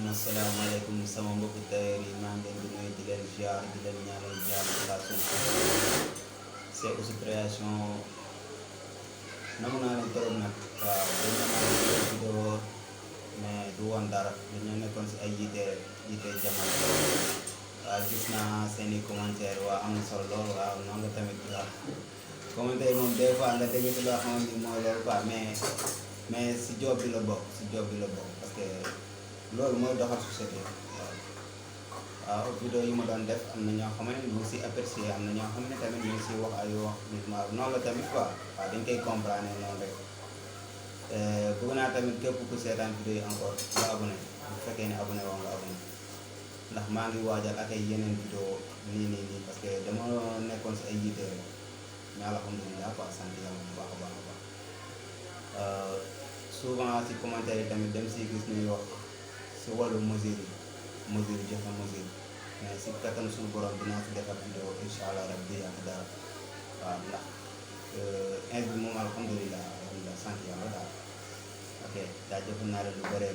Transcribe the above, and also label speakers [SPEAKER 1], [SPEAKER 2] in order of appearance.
[SPEAKER 1] asalaamaaleykum sama mbokku tailleur yi maa ngi leen di nuyu di leen ziar di leen ñaanal jàmm saa su ne c'est Ouzou Création namu naa leen trop nag waaw dañu amoon vidéo mais du woon dara dañoo nekkoon si ay yite jamono waaw gis naa seen i commentaire waa am na solo lool waaw noonu la tamit waaw commentaire moom des fois nga dégg ci loo xamante ni mooy loolu quoi mais si job bi la bokk parce que loolu mooy doxal société waaw waaw vidéo yi ma doon def am na ñoo xam ne ñu ngi si apprécier am na ñoo xam ne tamit ñu ngi si wax ay wax noonu la tamit quoi waaw dañ koy comprendre noonu rek bëgg naa tamit képp ku seetaan vidéo yi encore nga abonné bu fekkee ne abonné woo nga abonné ndax maa ngi waajal ak ay yeneen vidéo nii parce que dama nekkoon si ay yitte rek mais alhamdulilah quoi sant yàlla bu baax a baax a baax souvent si commentaire yi tamit dem si gis ñuy wax si wàllu mesure joxe mesure mais si kattan suñu borom dinaa si defar vidéo incha allah rabbi ak dara waaw ndax ins bi moom alhamdulilah sant yàlla daal ok jaajëfal naa leen lu bëree